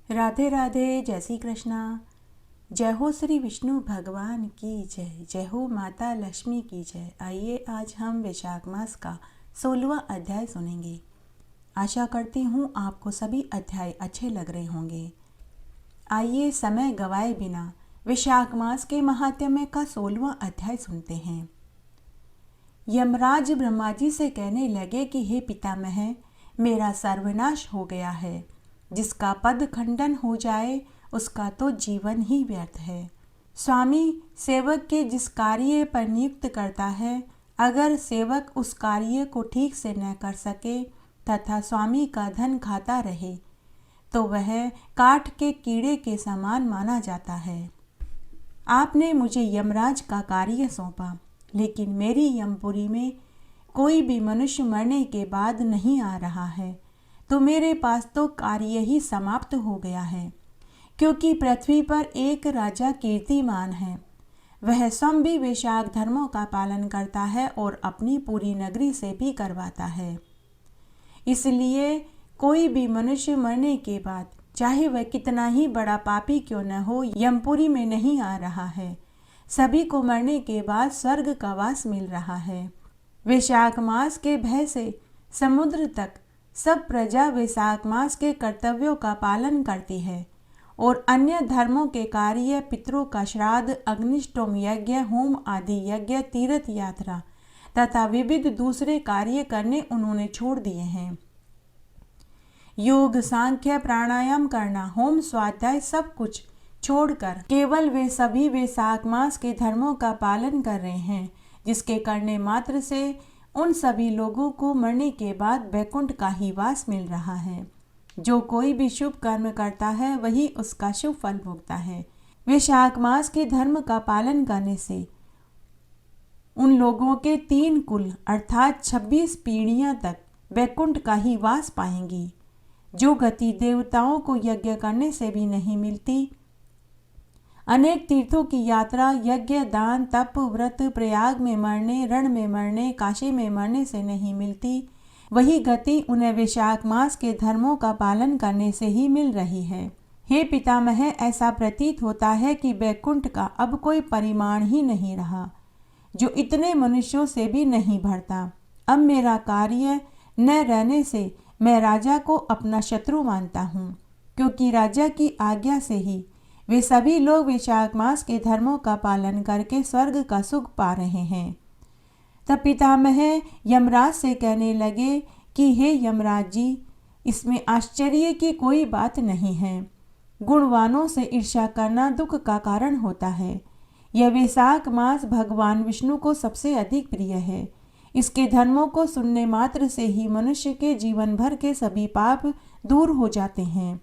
राधे राधे। जय श्री कृष्णा। जय हो श्री विष्णु भगवान की जय। जय हो माता लक्ष्मी की जय। आइए आज हम वैशाख मास का 16वां अध्याय सुनेंगे। आशा करती हूँ आपको सभी अध्याय अच्छे लग रहे होंगे। आइए समय गवाए बिना वैशाख मास के महात्म्य का 16वां अध्याय सुनते हैं। यमराज ब्रह्मा जी से कहने लगे कि हे पितामह, मेरा सर्वनाश हो गया है। जिसका पद खंडन हो जाए उसका तो जीवन ही व्यर्थ है। स्वामी सेवक के जिस कार्य पर नियुक्त करता है, अगर सेवक उस कार्य को ठीक से न कर सके तथा स्वामी का धन खाता रहे तो वह काठ के कीड़े के समान माना जाता है। आपने मुझे यमराज का कार्य सौंपा, लेकिन मेरी यमपुरी में कोई भी मनुष्य मरने के बाद नहीं आ रहा है, तो मेरे पास तो कार्य ही समाप्त हो गया है। क्योंकि पृथ्वी पर एक राजा कीर्तिमान है, वह स्वयं भी वैशाख धर्मों का पालन करता है और अपनी पूरी नगरी से भी करवाता है। इसलिए कोई भी मनुष्य मरने के बाद, चाहे वह कितना ही बड़ा पापी क्यों न हो, यमपुरी में नहीं आ रहा है। सभी को मरने के बाद स्वर्ग का वास मिल रहा है। वैशाख मास के भय से समुद्र तक सब प्रजा वैशाख मास के कर्तव्यों का पालन करती है और अन्य धर्मों के कार्य, पितरों का श्राद्ध, अग्निष्टोम यज्ञ, होम आदि यज्ञ, तीर्थ यात्रा तथा विविध दूसरे कार्य करने उन्होंने छोड़ दिए हैं। योग, सांख्य, प्राणायाम करना, होम, स्वाध्याय सब कुछ छोड़कर केवल वे सभी वैशाख मास के धर्मों का पालन कर रहे हैं, जिसके करने मात्र से उन सभी लोगों को मरने के बाद वैकुंठ का ही वास मिल रहा है। जो कोई भी शुभ कर्म करता है वही उसका शुभ फल भोगता है। वैशाख मास के धर्म का पालन करने से उन लोगों के 3 कुल अर्थात 26 पीढ़ियां तक वैकुंठ का ही वास पाएंगी, जो गति देवताओं को यज्ञ करने से भी नहीं मिलती। अनेक तीर्थों की यात्रा, यज्ञ, दान, तप, व्रत, प्रयाग में मरने, रण में मरने, काशी में मरने से नहीं मिलती। वही गति उन्हें वैशाख मास के धर्मों का पालन करने से ही मिल रही है। हे पितामह, ऐसा प्रतीत होता है कि वैकुंठ का अब कोई परिमाण ही नहीं रहा, जो इतने मनुष्यों से भी नहीं भरता। अब मेरा कार्य न रहने से मैं राजा को अपना शत्रु मानता हूँ, क्योंकि राजा की आज्ञा से ही वे सभी लोग वैशाख मास के धर्मों का पालन करके स्वर्ग का सुख पा रहे हैं। तब पितामह यमराज से कहने लगे कि हे यमराज जी, इसमें आश्चर्य की कोई बात नहीं है। गुणवानों से ईर्ष्या करना दुख का कारण होता है। यह वैशाख मास भगवान विष्णु को सबसे अधिक प्रिय है। इसके धर्मों को सुनने मात्र से ही मनुष्य के जीवन भर के सभी पाप दूर हो जाते हैं।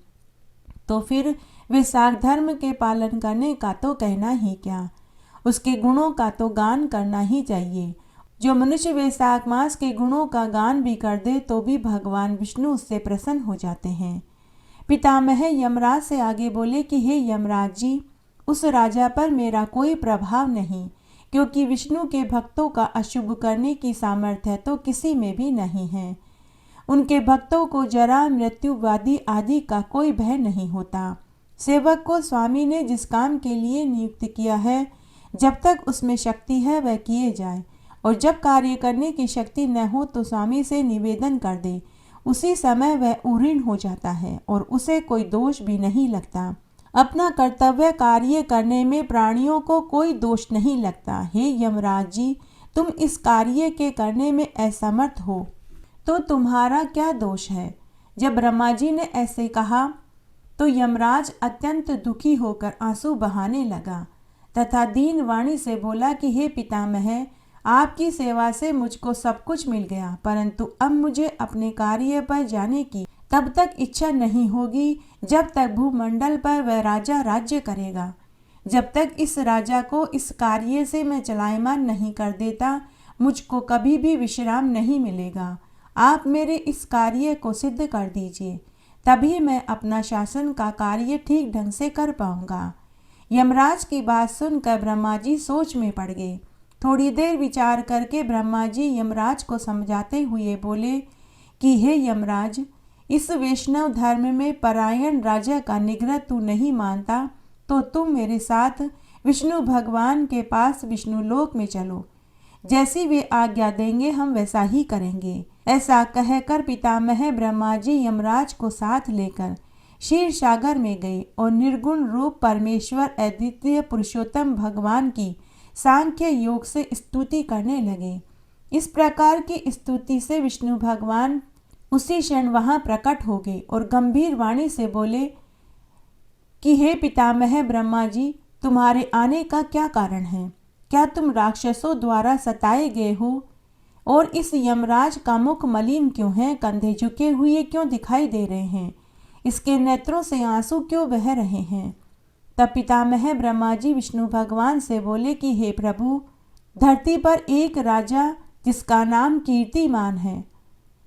तो फिर वैशाख धर्म के पालन करने का तो कहना ही क्या, उसके गुणों का तो गान करना ही चाहिए। जो मनुष्य वैशाख मास के गुणों का गान भी कर दे तो भी भगवान विष्णु उससे प्रसन्न हो जाते हैं। पितामह यमराज से आगे बोले कि हे यमराज जी, उस राजा पर मेरा कोई प्रभाव नहीं, क्योंकि विष्णु के भक्तों का अशुभ करने की सामर्थ्य तो किसी में भी नहीं है। उनके भक्तों को जरा, मृत्यु, व्याधि आदि का कोई भय नहीं होता। सेवक को स्वामी ने जिस काम के लिए नियुक्त किया है, जब तक उसमें शक्ति है वह किए जाए, और जब कार्य करने की शक्ति न हो तो स्वामी से निवेदन कर दे। उसी समय वह उऋण हो जाता है और उसे कोई दोष भी नहीं लगता। अपना कर्तव्य कार्य करने में प्राणियों को कोई दोष नहीं लगता। हे यमराज जी, तुम इस कार्य के करने में असमर्थ हो तो तुम्हारा क्या दोष है। जब ब्रह्मा जी ने ऐसे कहा तो यमराज अत्यंत दुखी होकर आंसू बहाने लगा तथा दीन वाणी से बोला कि हे पितामह, आपकी सेवा से मुझको सब कुछ मिल गया, परंतु अब मुझे अपने कार्य पर जाने की तब तक इच्छा नहीं होगी जब तक भूमंडल पर वह राजा राज्य करेगा। जब तक इस राजा को इस कार्य से मैं चलायमान नहीं कर देता, मुझको कभी भी विश्राम नहीं मिलेगा। आप मेरे इस कार्य को सिद्ध कर दीजिए, तभी मैं अपना शासन का कार्य ठीक ढंग से कर पाऊंगा। यमराज की बात सुनकर ब्रह्मा जी सोच में पड़ गए। थोड़ी देर विचार करके ब्रह्मा जी यमराज को समझाते हुए बोले कि हे यमराज, इस वैष्णव धर्म में परायण राजा का निग्रह तू नहीं मानता तो तुम मेरे साथ विष्णु भगवान के पास विष्णु लोक में चलो। जैसी वे आज्ञा देंगे हम वैसा ही करेंगे। ऐसा कहकर पितामह ब्रह्मा जी यमराज को साथ लेकर क्षीर सागर में गए और निर्गुण रूप परमेश्वर अद्वितीय पुरुषोत्तम भगवान की सांख्य योग से स्तुति करने लगे। इस प्रकार की स्तुति से विष्णु भगवान उसी क्षण वहां प्रकट हो गए और गंभीर वाणी से बोले कि हे पितामह ब्रह्मा जी, तुम्हारे आने का क्या कारण है? क्या तुम राक्षसों द्वारा सताए गए हो? और इस यमराज का मुख मलिन क्यों है? कंधे झुके हुए क्यों दिखाई दे रहे हैं? इसके नेत्रों से आंसू क्यों बह रहे हैं? तब पितामह ब्रह्मा जी विष्णु भगवान से बोले कि हे प्रभु, धरती पर एक राजा जिसका नाम कीर्तिमान है,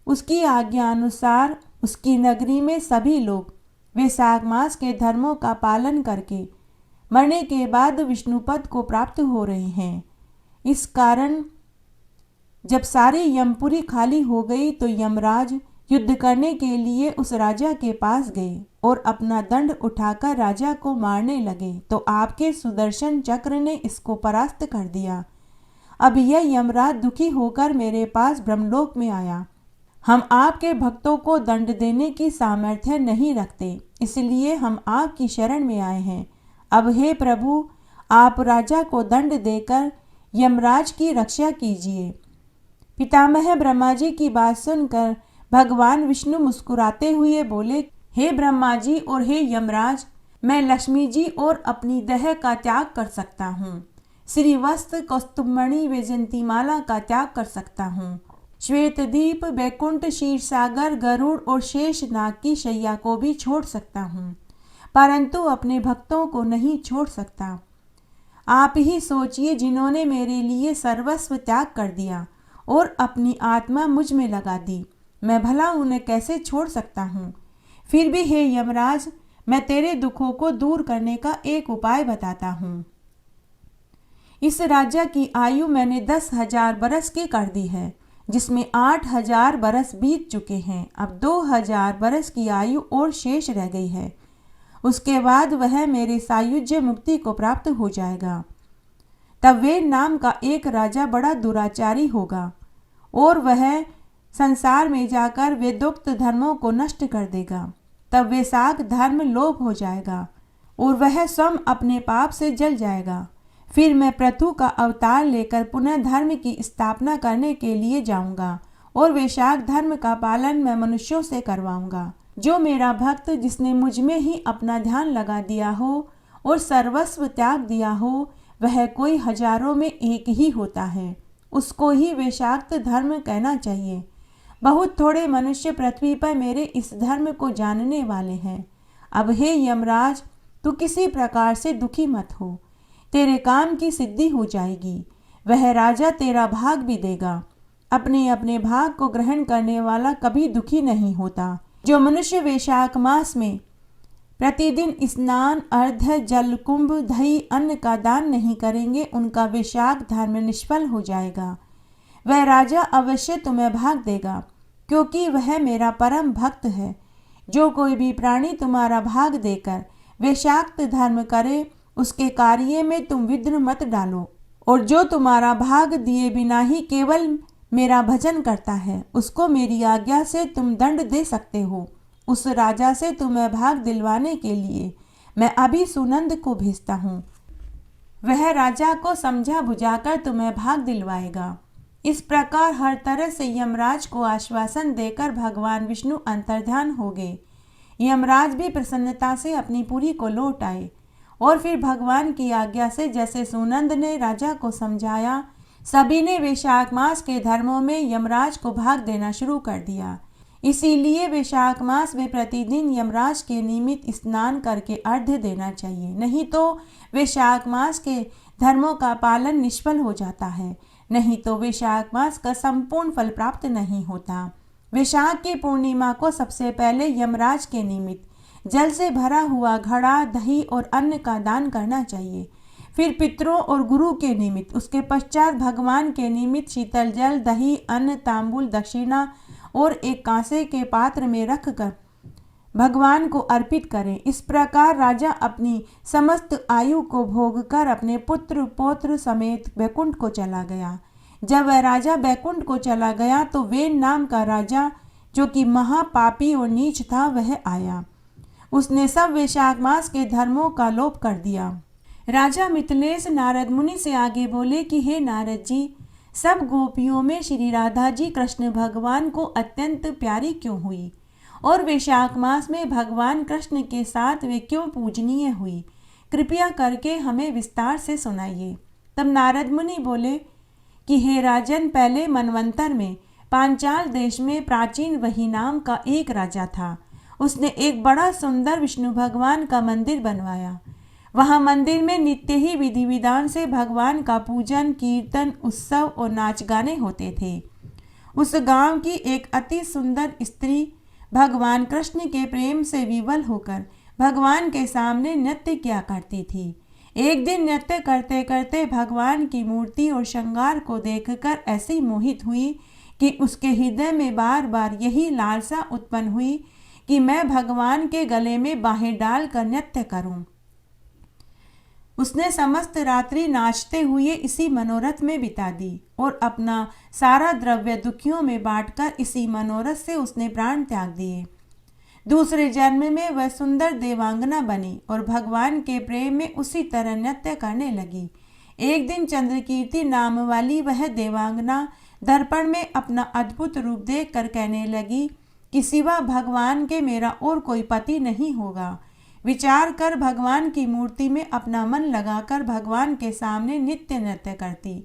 उसकी आज्ञा अनुसार उसकी नगरी में सभी लोग वैशाख मास के धर्मों का पालन करके मरने के बाद विष्णुपद को प्राप्त हो रहे हैं। इस कारण जब सारी यमपुरी खाली हो गई तो यमराज युद्ध करने के लिए उस राजा के पास गए और अपना दंड उठाकर राजा को मारने लगे, तो आपके सुदर्शन चक्र ने इसको परास्त कर दिया। अब यह यमराज दुखी होकर मेरे पास ब्रह्मलोक में आया। हम आपके भक्तों को दंड देने की सामर्थ्य नहीं रखते, इसलिए हम आपकी शरण में आए हैं। अब हे प्रभु, आप राजा को दंड देकर यमराज की रक्षा कीजिए। पितामह ब्रह्मा जी की बात सुनकर भगवान विष्णु मुस्कुराते हुए बोले, हे ब्रह्मा जी और हे यमराज, मैं लक्ष्मी जी और अपनी देह का त्याग कर सकता हूँ। श्रीवस्त्र, कौस्तुभमणि, वैजयंतीमाला का त्याग कर सकता हूँ। श्वेतदीप, वैकुंठ, क्षीरसागर, गरुड़ और शेष नाग की शैया को भी छोड़ सकता हूँ, परंतु अपने भक्तों को नहीं छोड़ सकता। आप ही सोचिए, जिन्होंने मेरे लिए सर्वस्व त्याग कर दिया और अपनी आत्मा मुझ में लगा दी, मैं भला उन्हें कैसे छोड़ सकता हूँ? फिर भी हे यमराज, मैं तेरे दुखों को दूर करने का एक उपाय बताता हूँ। इस राजा की आयु मैंने 10,000 बरस की कर दी है, जिसमें 8,000 बरस बीत चुके हैं। अब 2,000 बरस की आयु और शेष रह गई है। उसके बाद वह मेरे सायुज्य मुक्ति को प्राप्त हो जाएगा। तब वे नाम का एक राजा बड़ा दुराचारी होगा और वह संसार में जाकर वेदोक्त धर्मों को नष्ट कर देगा। तब वैशाख धर्म लोप हो जाएगा और वह स्वयं अपने पाप से जल जाएगा। फिर मैं पृथु का अवतार लेकर पुनः धर्म की स्थापना करने के लिए जाऊंगा और वैशाख धर्म का पालन मैं मनुष्यों से करवाऊंगा। जो मेरा भक्त, जिसने मुझ में ही अपना ध्यान लगा दिया हो और सर्वस्व त्याग दिया हो, वह कोई हजारों में एक ही होता है। उसको ही वैशाख धर्म कहना चाहिए। बहुत थोड़े मनुष्य पृथ्वी पर मेरे इस धर्म को जानने वाले हैं। अब हे यमराज, तू किसी प्रकार से दुखी मत हो, तेरे काम की सिद्धि हो जाएगी। वह राजा तेरा भाग भी देगा। अपने अपने भाग को ग्रहण करने वाला कभी दुखी नहीं होता। जो मनुष्य वैशाख मास में प्रतिदिन स्नान, अर्घ्य, जल कुंभ, दही, अन्न का दान नहीं करेंगे, उनका वैशाख धर्म निष्फल हो जाएगा। वह राजा अवश्य तुम्हें भाग देगा, क्योंकि वह मेरा परम भक्त है। जो कोई भी प्राणी तुम्हारा भाग देकर वैशाख धर्म करे, उसके कार्य में तुम विघ्न मत डालो। और जो तुम्हारा भाग दिए बिना ही केवल मेरा भजन करता है, उसको मेरी आज्ञा से तुम दंड दे सकते हो। उस राजा से तुम्हें भाग दिलवाने के लिए मैं अभी सुनंद को भेजता हूँ। वह राजा को समझा बुझाकर तुम्हें भाग दिलवाएगा। इस प्रकार हर तरह से यमराज को आश्वासन देकर भगवान विष्णु अंतर्ध्यान हो गए। यमराज भी प्रसन्नता से अपनी पुरी को लौट आए और फिर भगवान की आज्ञा से जैसे सुनंद ने राजा को समझाया, सभी ने वैशाख मास के धर्मों में यमराज को भाग देना शुरू कर दिया। इसीलिए वैशाख मास में प्रतिदिन यमराज के निमित्त स्नान करके अर्घ्य देना चाहिए, नहीं तो वैशाख मास के धर्मों का पालन निष्फल हो जाता है। नहीं तो वैशाख मास का संपूर्ण फल प्राप्त नहीं होता। वैशाख की पूर्णिमा को सबसे पहले यमराज के निमित्त जल से भरा हुआ घड़ा, दही और अन्न का दान करना चाहिए। फिर पितरों और गुरु के निमित्त, उसके पश्चात भगवान के निमित्त शीतल जल, दही, अन्न, तांबुल, दक्षिणा और एक कांसे के पात्र में रखकर भगवान को अर्पित करें। इस प्रकार राजा अपनी समस्त आयु को भोगकर अपने पुत्र पौत्र समेत बैकुंठ को चला गया। जब वह राजा बैकुंठ को चला गया तो वेन नाम का राजा, जो कि महापापी और नीच था, वह आया। उसने सब वैशाख मास के धर्मों का लोप कर दिया। राजा मिथिलेश नारद मुनि से आगे बोले कि हे नारद जी, सब गोपियों में श्री राधा जी कृष्ण भगवान को अत्यंत प्यारी क्यों हुई और वैशाख मास में भगवान कृष्ण के साथ वे क्यों पूजनीय हुई? कृपया करके हमें विस्तार से सुनाइए। तब नारद मुनि बोले कि हे राजन, पहले मनवंतर में पांचाल देश में प्राचीन वही नाम का एक राजा था। उसने एक बड़ा सुंदर विष्णु भगवान का मंदिर बनवाया। वहाँ मंदिर में नित्य ही विधि विधान से भगवान का पूजन, कीर्तन, उत्सव और नाच गाने होते थे। उस गांव की एक अति सुंदर स्त्री भगवान कृष्ण के प्रेम से विवल होकर भगवान के सामने नृत्य किया करती थी। एक दिन नृत्य करते करते भगवान की मूर्ति और श्रृंगार को देखकर ऐसी मोहित हुई कि उसके हृदय में बार बार यही लालसा उत्पन्न हुई कि मैं भगवान के गले में बाहें डालकर नृत्य करूं। उसने समस्त रात्रि नाचते हुए इसी मनोरथ में बिता दी और अपना सारा द्रव्य दुखियों में बांटकर इसी मनोरथ से उसने प्राण त्याग दिए। दूसरे जन्म में वह सुंदर देवांगना बनी और भगवान के प्रेम में उसी तरह नृत्य करने लगी। एक दिन चंद्रकीर्ति नाम वाली वह देवांगना दर्पण में अपना अद्भुत रूप देखकर कहने लगी कि सिवा भगवान के मेरा और कोई पति नहीं होगा। विचार कर भगवान की मूर्ति में अपना मन लगाकर भगवान के सामने नित्य नृत्य करती।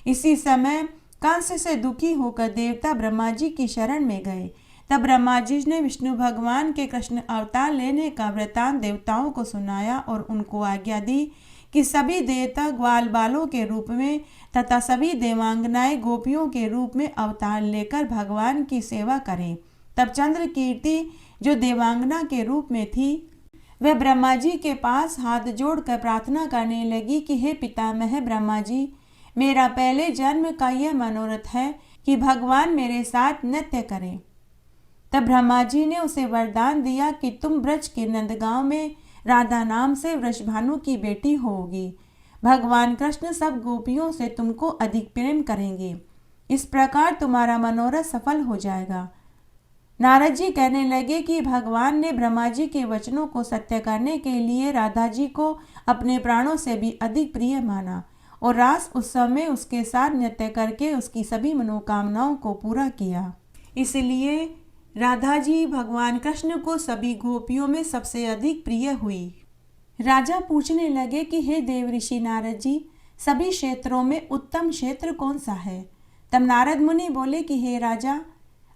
इसी समय कंस से दुखी होकर देवता ब्रह्मा जी की शरण में गए। तब ब्रह्मा जी ने विष्णु भगवान के कृष्ण अवतार लेने का वृतांत देवताओं को सुनाया और उनको आज्ञा दी कि सभी देवता ग्वाल बालों के रूप में तथा सभी देवांगनाएं गोपियों के रूप में अवतार लेकर भगवान की सेवा करें। तब चंद्रकीर्ति, जो देवांगना के रूप में थी, वह ब्रह्मा जी के पास हाथ जोड़कर प्रार्थना करने लगी कि हे पितामह ब्रह्मा जी, मेरा पहले जन्म का यह मनोरथ है कि भगवान मेरे साथ नृत्य करें। तब ब्रह्मा जी ने उसे वरदान दिया कि तुम ब्रज के नंदगांव में राधा नाम से वृषभानु की बेटी होगी। भगवान कृष्ण सब गोपियों से तुमको अधिक प्रेम करेंगे। इस प्रकार तुम्हारा मनोरथ सफल हो जाएगा। नारद जी कहने लगे कि भगवान ने ब्रह्मा जी के वचनों को सत्य करने के लिए राधा जी को अपने प्राणों से भी अधिक प्रिय माना और रास उत्सव में उसके साथ नृत्य करके उसकी सभी मनोकामनाओं को पूरा किया। इसलिए राधा जी भगवान कृष्ण को सभी गोपियों में सबसे अधिक प्रिय हुई। राजा पूछने लगे कि हे देव ऋषि नारद जी, सभी क्षेत्रों में उत्तम क्षेत्र कौन सा है? तब नारद मुनि बोले कि हे राजा,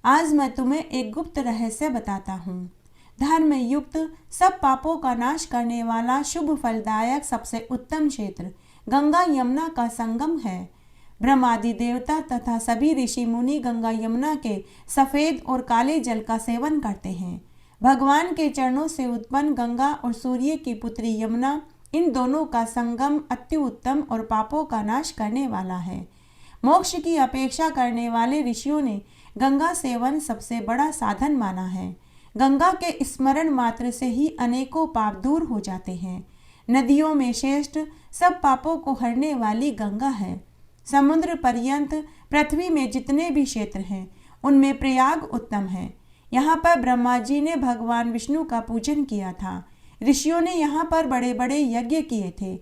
आज मैं तुम्हें एक गुप्त रहस्य बताता हूँ। धर्म युक्त सब पापों का नाश करने वाला शुभ फलदायक सबसे उत्तम क्षेत्र गंगा यमुना का संगम है। ब्रह्मादि देवता तथा सभी ऋषि मुनि गंगा यमुना के सफेद और काले जल का सेवन करते हैं। भगवान के चरणों से उत्पन्न गंगा और सूर्य की पुत्री यमुना, इन दोनों का संगम अति उत्तम और पापों का नाश करने वाला है। मोक्ष की अपेक्षा करने वाले ऋषियों ने गंगा सेवन सबसे बड़ा साधन माना है। गंगा के स्मरण मात्र से ही अनेकों पाप दूर हो जाते हैं। नदियों में श्रेष्ठ सब पापों को हरने वाली गंगा है। समुद्र पर्यंत पृथ्वी में जितने भी क्षेत्र हैं उनमें प्रयाग उत्तम है। यहाँ पर ब्रह्मा जी ने भगवान विष्णु का पूजन किया था। ऋषियों ने यहाँ पर बड़े बड़े यज्ञ किए थे।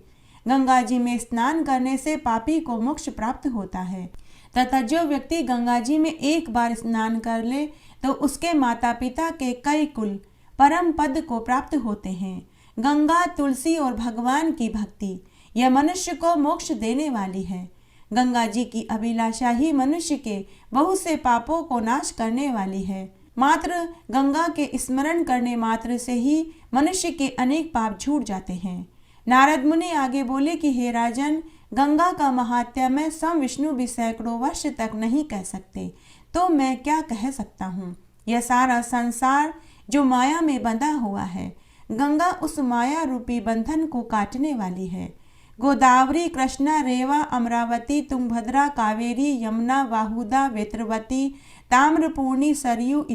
गंगा जी में स्नान करने से पापी को मोक्ष प्राप्त होता है तथा जो व्यक्ति गंगा जी में एक बार स्नान कर ले तो उसके माता पिता के कई कुल परम पद को प्राप्त होते हैं। गंगा, तुलसी और भगवान की भक्ति यह मनुष्य को मोक्ष देने वाली है। गंगा जी की अभिलाषा ही मनुष्य के बहुत से पापों को नाश करने वाली है। मात्र गंगा के स्मरण करने मात्र से ही मनुष्य के अनेक पाप छूट जाते हैं। नारद मुनि आगे बोले कि हे राजन, गंगा का महात्म्य मैं स्वयं विष्णु भी सैकड़ों वर्ष तक नहीं कह सकते, तो मैं क्या कह सकता हूँ। यह सारा संसार जो माया में बंधा हुआ है, गंगा उस माया रूपी बंधन को काटने वाली है। गोदावरी, कृष्णा, रेवा, अमरावती, तुंगभद्रा, कावेरी, यमुना, वाहुदा, वेत्रवती ताम्रपूर्णी, सरयू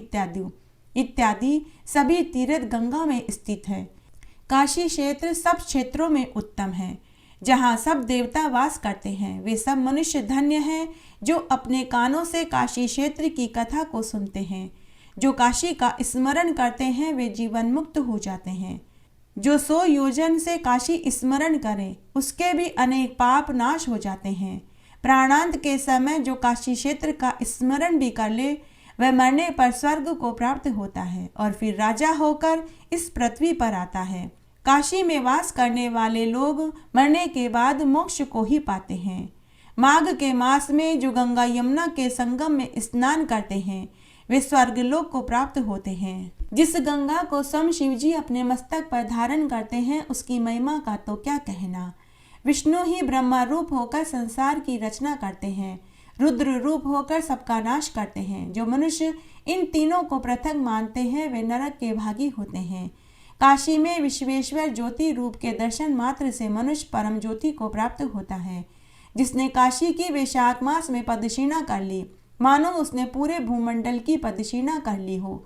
इत्यादि सभी तीर्थ गंगा में स्थित है। काशी क्षेत्र सब क्षेत्रों में उत्तम है। जहाँ सब देवता वास करते हैं वे सब मनुष्य धन्य हैं जो अपने कानों से काशी क्षेत्र की कथा को सुनते हैं। जो काशी का स्मरण करते हैं वे जीवन मुक्त हो जाते हैं। जो 100 योजन से काशी स्मरण करे उसके भी अनेक पाप नाश हो जाते हैं। प्राणांत के समय जो काशी क्षेत्र का स्मरण भी कर ले वह मरने पर स्वर्ग को प्राप्त होता है और फिर राजा होकर इस पृथ्वी पर आता है। काशी में वास करने वाले लोग मरने के बाद मोक्ष को ही पाते हैं। माघ के मास में जो गंगा यमुना के संगम में स्नान करते हैं वे स्वर्गलोक को प्राप्त होते हैं। जिस गंगा को स्वयं शिव जी अपने मस्तक पर धारण करते हैं उसकी महिमा का तो क्या कहना। विष्णु ही ब्रह्मा रूप होकर संसार की रचना करते हैं, रुद्र रूप होकर सबका नाश करते हैं। जो मनुष्य इन तीनों को पृथक मानते हैं वे नरक के भागी होते हैं। काशी में विश्वेश्वर ज्योति रूप के दर्शन मात्र से मनुष्य परम ज्योति को प्राप्त होता है। जिसने काशी की वैशाख मास में पदक्षिणा कर ली मानो उसने पूरे भूमंडल की पदक्षिणा कर ली हो।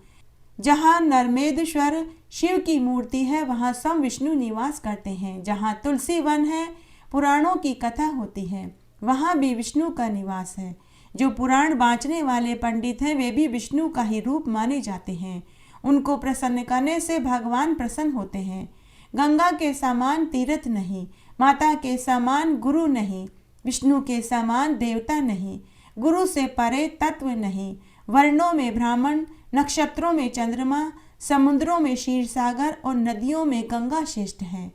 जहाँ नर्मेदेश्वर शिव की मूर्ति है वहाँ स्वयं विष्णु निवास करते हैं। जहाँ तुलसी वन है पुराणों की कथा होती है वहाँ भी विष्णु का निवास है। जो पुराण बाँचने वाले पंडित हैं वे भी विष्णु का ही रूप माने जाते हैं। उनको प्रसन्न करने से भगवान प्रसन्न होते हैं। गंगा के समान तीर्थ नहीं, माता के समान गुरु नहीं, विष्णु के समान देवता नहीं, गुरु से परे तत्व नहीं। वर्णों में ब्राह्मण, नक्षत्रों में चंद्रमा, समुद्रों में क्षीर सागर और नदियों में गंगा श्रेष्ठ है।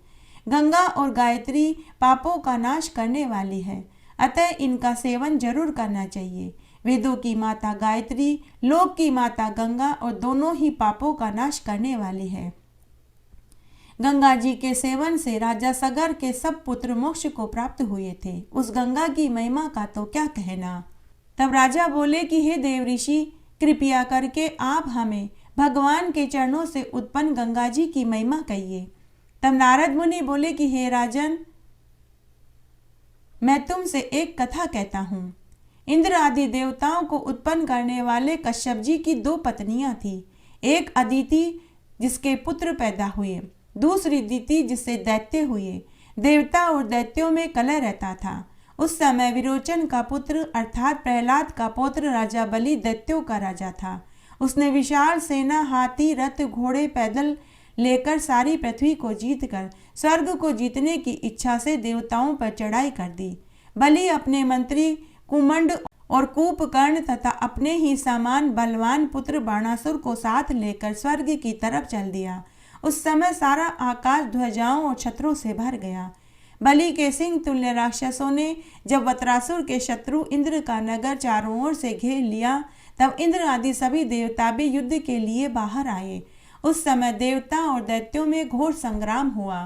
गंगा और गायत्री पापों का नाश करने वाली है, अतः इनका सेवन जरूर करना चाहिए। वेदों की माता गायत्री, लोक की माता गंगा और दोनों ही पापों का नाश करने वाली है। गंगा जी के सेवन से राजा सगर के सब पुत्र मोक्ष को प्राप्त हुए थे। उस गंगा की महिमा का तो क्या कहना। तब राजा बोले कि हे देव ऋषि, कृपया करके आप हमें भगवान के चरणों से उत्पन्न गंगा जी की महिमा कहिए। तब नारद मुनि बोले कि हे राजन, मैं तुमसे एक कथा कहता हूँ। इंद्र आदि देवताओं को उत्पन्न करने वाले कश्यप जी की 2 पत्नियां थी। एक अदिति जिसके पुत्र पैदा हुए, दूसरी दिति जिससे दैत्य हुए। देवता और दैत्यों में कलह रहता था। उस समय विरोचन का पुत्र अर्थात प्रहलाद का पौत्र राजा बलि दैत्यों का राजा था। उसने विशाल सेना, हाथी, रथ, घोड़े, पैदल लेकर सारी पृथ्वी को जीतकर स्वर्ग को जीतने की इच्छा से देवताओं पर चढ़ाई कर दी। बलि अपने मंत्री कुमंड और कूपकर्ण तथा अपने ही समान बलवान पुत्र बाणासुर को साथ लेकर स्वर्ग की तरफ चल दिया। उस समय सारा आकाश ध्वजाओं और छत्रों से भर गया। बलि के सिंह तुल्य राक्षसों ने जब वत्रासुर के शत्रु इंद्र का नगर चारों ओर से घेर लिया तब इंद्र आदि सभी देवता भी युद्ध के लिए बाहर आए। उस समय देवता और दैत्यों में घोर संग्राम हुआ।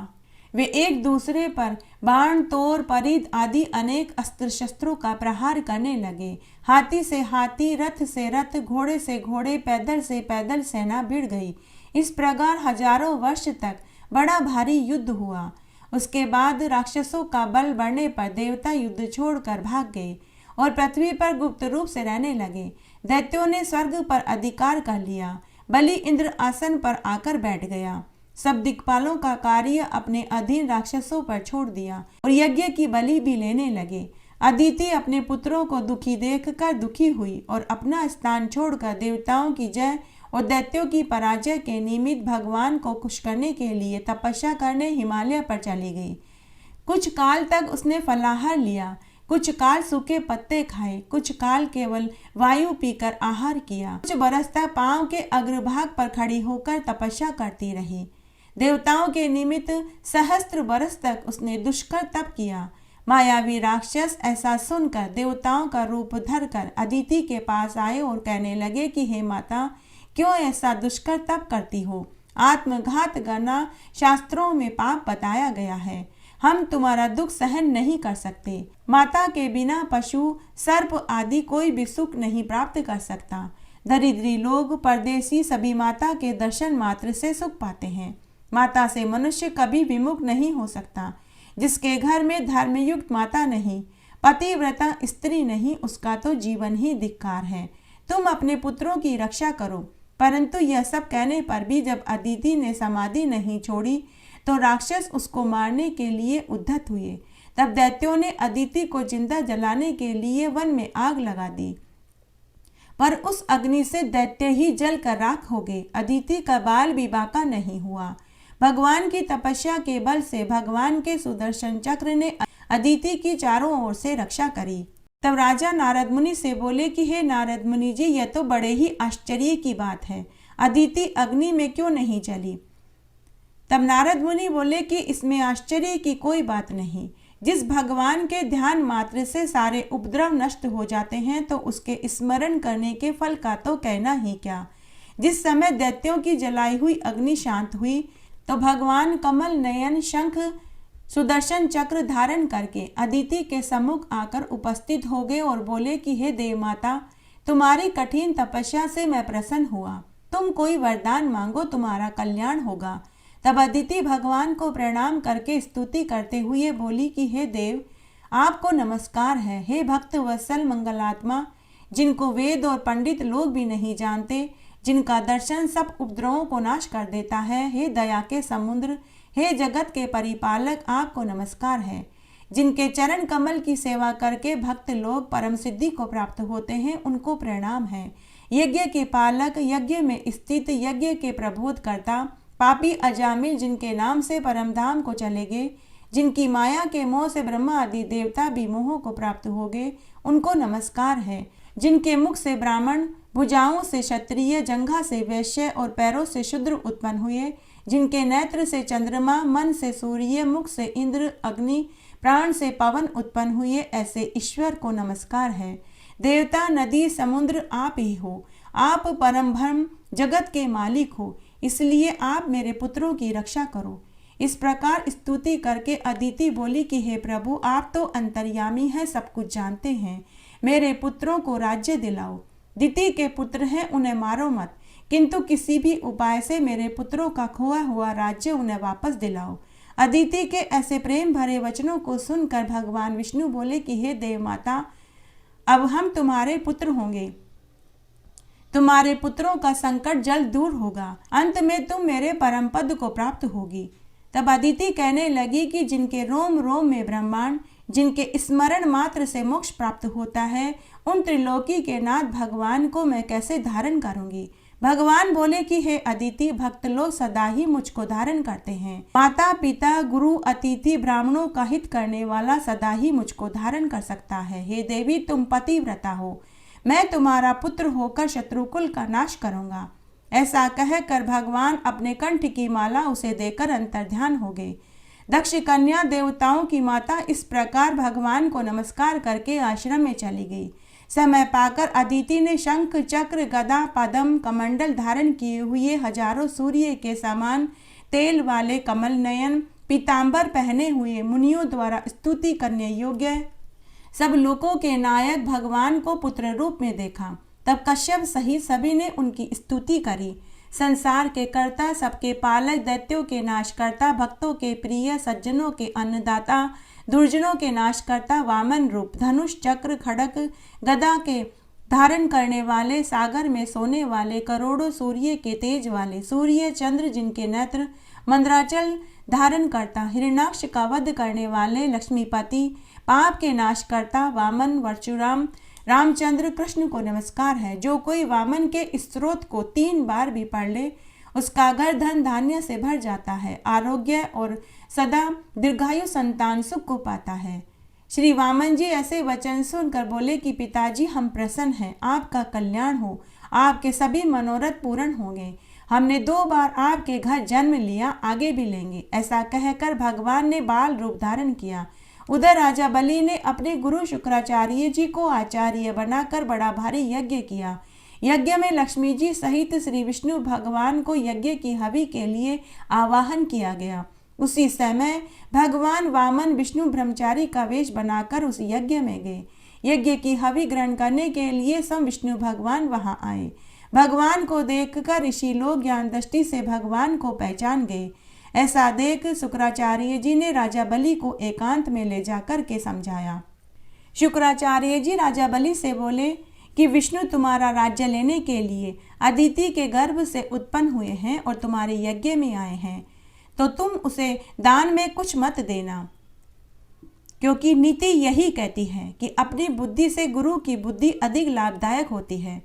वे एक दूसरे पर बाण, तोर, परिध आदि अनेक अस्त्र शस्त्रों का प्रहार करने लगे। हाथी से हाथी, रथ से रथ, घोड़े से घोड़े, पैदल से पैदल सेना भिड़ गई। इस प्रकार हजारों वर्ष तक बड़ा भारी युद्ध हुआ। उसके बाद राक्षसों का बल बढ़ने पर देवता युद्ध छोड़कर भाग गए और पृथ्वी पर गुप्त रूप से रहने लगे। दैत्यों ने स्वर्ग पर अधिकार कर लिया। बलि इंद्र आसन पर आकर बैठ गया। सब दिक्पालों का कार्य अपने अधीन राक्षसों पर छोड़ दिया और यज्ञ की बलि भी लेने लगे। अदिति अपने पुत्रों को दुखी देखकर दुखी हुई और अपना स्थान छोड़कर देवताओं की जय और दैत्यों की पराजय के निमित्त भगवान को खुश करने के लिए तपस्या करने हिमालय पर चली गई। कुछ काल तक उसने फलाहार लिया, कुछ काल सूखे पत्ते खाए, कुछ काल केवल वायु पीकर आहार किया। कुछ बरस तक पांव के अग्रभाग पर खड़ी होकर तपस्या करती रही। देवताओं के निमित्त सहस्त्र बरस तक उसने दुष्कर तप किया। मायावी राक्षस ऐसा सुनकर देवताओं का रूप धरकर अदिति के पास आए और कहने लगे कि हे माता, क्यों ऐसा दुष्कर तप करती हो? आत्मघात करना शास्त्रों में पाप बताया गया है। हम तुम्हारा दुख सहन नहीं कर सकते। माता के बिना पशु, सर्प आदि कोई भी सुख नहीं प्राप्त कर सकता। दरिद्री लोग, परदेसी सभी माता के दर्शन मात्र से सुख पाते हैं। माता से मनुष्य कभी विमुख नहीं हो सकता। जिसके घर में धर्मयुक्त माता नहीं, पतिव्रता स्त्री नहीं, उसका तो जीवन ही धिक्कार है। तुम अपने पुत्रों की रक्षा करो। परंतु यह सब कहने पर भी जब अदिति ने समाधि नहीं छोड़ी तो राक्षस उसको मारने के लिए उद्धत हुए। तब दैत्यों ने अदिति को जिंदा जलाने के लिए वन में आग लगा दी, पर उस अग्नि से दैत्य ही जल कर राख हो गए। अदिति का बाल भी बांका नहीं हुआ। भगवान की तपस्या के बल से भगवान के सुदर्शन चक्र ने अदिति की चारों ओर से रक्षा करी। तब राजा नारद मुनि से बोले कि हे नारद मुनि जी, यह तो बड़े ही आश्चर्य की बात है, अदिति अग्नि में क्यों नहीं जली? तब नारद मुनि बोले कि इसमें आश्चर्य की कोई बात नहीं। जिस भगवान के ध्यान मात्र से सारे उपद्रव नष्ट हो जाते हैं तो उसके स्मरण करने के फल का तो कहना ही क्या। जिस समय दैत्यों की जलाई हुई अग्नि शांत हुई तो भगवान कमल नयन शंख सुदर्शन चक्र धारण करके अदिति के सम्मुख आकर उपस्थित हो गए और बोले कि हे देव माता, तुम्हारी कठिन तपस्या से मैं प्रसन्न हुआ। तुम कोई वरदान मांगो, तुम्हारा कल्याण होगा। तब अदिति भगवान को प्रणाम करके स्तुति करते हुए बोली कि हे देव, आपको नमस्कार है। हे भक्त वत्सल मंगलात्मा, जिनको वेद और पंडित लोग भी नहीं जानते, जिनका दर्शन सब उपद्रवों को नाश कर देता है। हे दया के समुद्र, हे जगत के परिपालक, आपको नमस्कार है। जिनके चरण कमल की सेवा करके भक्त लोग परम सिद्धि को प्राप्त होते हैं, उनको प्रणाम है। यज्ञ के पालक, यज्ञ में स्थित, यज्ञ के प्रबोध करता, पापी अजामिल, जिनके नाम से परमधाम को चले गए, जिनकी माया के मोह से ब्रह्मा आदि देवता भी मोह को प्राप्त हो गए, उनको नमस्कार है। जिनके मुख से ब्राह्मण, भुजाओं से क्षत्रिय, जंघा से वैश्य और पैरों से शूद्र उत्पन्न हुए, जिनके नेत्र से चंद्रमा, मन से सूर्य, मुख से इंद्र, अग्नि, प्राण से पवन उत्पन्न हुए, ऐसे ईश्वर को नमस्कार है। देवता, नदी, समुद्र आप ही हो। आप परम ब्रह्म जगत के मालिक हो, इसलिए आप मेरे पुत्रों की रक्षा करो। इस प्रकार स्तुति करके अदिति बोली कि हे प्रभु, आप तो अंतर्यामी हैं, सब कुछ जानते हैं। मेरे पुत्रों को राज्य दिलाओ। दिति के पुत्र हैं, उन्हें मारो मत, किंतु किसी भी उपाय से मेरे पुत्रों का खोया हुआ राज्य उन्हें वापस दिलाओ। अदिति के ऐसे प्रेम भरे वचनों को सुनकर भगवान विष्णु बोले कि हे देव माता, अब हम तुम्हारे पुत्र होंगे। तुम्हारे पुत्रों का संकट जल्द दूर होगा। अंत में तुम मेरे परम पद को प्राप्त होगी। तब अदिति कहने लगी कि जिनके रोम रोम में ब्रह्मांड, जिनके स्मरण मात्र से मोक्ष प्राप्त होता है, उन त्रिलोकी के नाथ भगवान को मैं कैसे धारण करूंगी। भगवान बोले कि हे अदिति, भक्त लोग सदा ही मुझको धारण करते हैं। माता पिता, गुरु, अतिथि, ब्राह्मणों का हित करने वाला सदा ही मुझको धारण कर सकता है। हे देवी, तुम पतिव्रता हो, मैं तुम्हारा पुत्र होकर शत्रुकुल का नाश करूंगा। ऐसा कहकर भगवान अपने कंठ की माला उसे देकर अंतर्ध्यान हो गए। दक्ष कन्या देवताओं की माता इस प्रकार भगवान को नमस्कार करके आश्रम में चली गई। समय पाकर अदिति ने शंख, चक्र, गदा, पद्म, कमंडल धारण किए हुए हजारों सूर्य के समान तेल वाले कमल नयन पीतांबर पहने हुए मुनियों द्वारा स्तुति करने योग्य सब लोकों के नायक भगवान को पुत्र रूप में देखा। तब कश्यप सहित सभी ने उनकी स्तुति करी। संसार के कर्ता, सबके पालक, दैत्यों के नाशकर्ता, भक्तों के प्रिय, सज्जनों के अन्नदाता, दुर्जनों के नाशकर्ता वामन रूप, धनुष, चक्र, खड़ग, गदा के धारण करने वाले, सागर में सोने वाले, करोड़ों सूर्य के तेज वाले, सूर्य चंद्र जिनके नेत्र, मंद्राचल धारण करता, हिरण्याक्ष का वध करने वाले, लक्ष्मीपति, पाप के नाशकर्ता वामन, परशुराम, रामचंद्र, कृष्ण को नमस्कार है। जो कोई वामन के स्त्रोत को 3 बार भी पढ़ ले, उसका घर धन धान्य से भर जाता है, आरोग्य और सदा दीर्घायु संतान सुख को पाता है। श्री वामन जी ऐसे वचन सुनकर बोले कि पिताजी, हम प्रसन्न हैं, आपका कल्याण हो, आपके सभी मनोरथ पूर्ण होंगे। हमने 2 बार आपके घर जन्म लिया, आगे भी लेंगे। ऐसा कहकर भगवान ने बाल रूप धारण किया। उधर राजा बलि ने अपने गुरु शुक्राचार्य जी को आचार्य बनाकर बड़ा भारी यज्ञ किया। यज्ञ में लक्ष्मी जी सहित श्री विष्णु भगवान को यज्ञ की हवि के लिए आवाहन किया गया। उसी समय भगवान वामन विष्णु ब्रह्मचारी का वेश बनाकर उस यज्ञ में गए। यज्ञ की हवि ग्रहण करने के लिए स्वयं विष्णु भगवान वहां आए। भगवान को देखकर ऋषि लोग ज्ञान दृष्टि से भगवान को पहचान गए। ऐसा देख शुक्राचार्य जी ने राजा बलि को एकांत में ले जाकर के समझाया। शुक्राचार्य जी राजा बलि से बोले कि विष्णु तुम्हारा राज्य लेने के लिए अदिति के गर्भ से उत्पन्न हुए हैं और तुम्हारे यज्ञ में आए हैं, तो तुम उसे दान में कुछ मत देना, क्योंकि नीति यही कहती है कि अपनी बुद्धि से गुरु की बुद्धि अधिक लाभदायक होती है।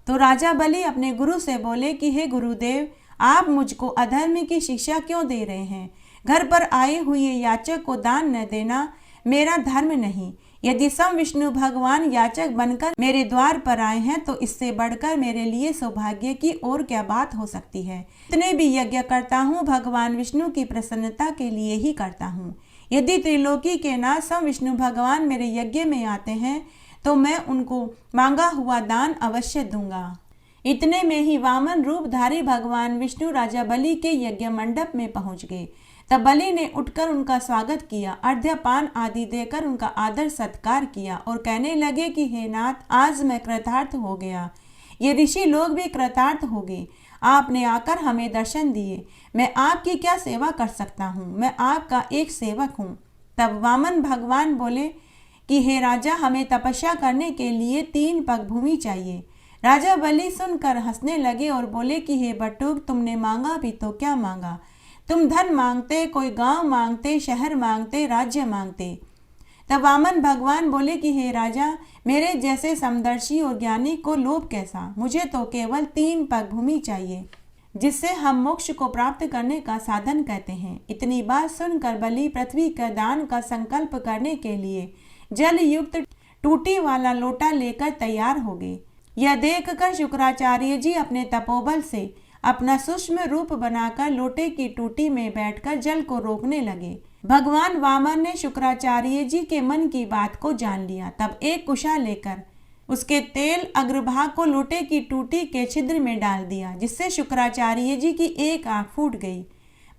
तो राजा बलि अपने गुरु से बोले कि हे गुरुदेव, आप मुझको अधर्म की शिक्षा क्यों दे रहे हैं? घर पर आए हुए याचक को दान न देना मेरा धर्म नहीं। यदि स्वयं विष्णु भगवान याचक बनकर मेरे द्वार पर आए हैं तो इससे बढ़कर मेरे लिए सौभाग्य की और क्या बात हो सकती है। इतने भी यज्ञ करता हूँ भगवान विष्णु की प्रसन्नता के लिए ही करता हूँ। यदि त्रिलोकी के नाथ स्वयं विष्णु भगवान मेरे यज्ञ में आते हैं तो मैं उनको मांगा हुआ दान अवश्य दूंगा। इतने में ही वामन रूपधारी भगवान विष्णु राजा बलि के यज्ञ मंडप में पहुंच गए। तब बलि ने उठकर उनका स्वागत किया, अर्घ्यपान आदि देकर उनका आदर सत्कार किया और कहने लगे कि हे नाथ, आज मैं कृतार्थ हो गया, ये ऋषि लोग भी कृतार्थ हो गए। आपने आकर हमें दर्शन दिए, मैं आपकी क्या सेवा कर सकता हूँ? मैं आपका एक सेवक हूँ। तब वामन भगवान बोले कि हे राजा, हमें तपस्या करने के लिए 3 पग भूमि चाहिए। राजा बलि सुनकर हंसने लगे और बोले कि हे बटुक, तुमने मांगा भी तो क्या मांगा? तुम धन मांगते, कोई गांव मांगते, शहर मांगते, राज्य मांगते। तब वामन भगवान बोले कि हे राजा, मेरे जैसे समदर्शी और ज्ञानी को लोभ कैसा? मुझे तो केवल 3 पग भूमि चाहिए, जिससे हम मोक्ष को प्राप्त करने का साधन कहते हैं। इतनी बात सुनकर बलि पृथ्वी का दान का संकल्प करने के लिए जल युक्त टूटी वाला लोटा लेकर तैयार हो गए। यह देखकर शुक्राचार्य जी अपने तपोबल से अपना सूक्ष्म रूप बनाकर लोटे की टूटी में बैठकर जल को रोकने लगे। भगवान वामन ने शुक्राचार्य जी के मन की बात को जान लिया। तब एक कुशा लेकर उसके तेल अग्रभाग को लोटे की टूटी के छिद्र में डाल दिया, जिससे शुक्राचार्य जी की एक आंख फूट गई।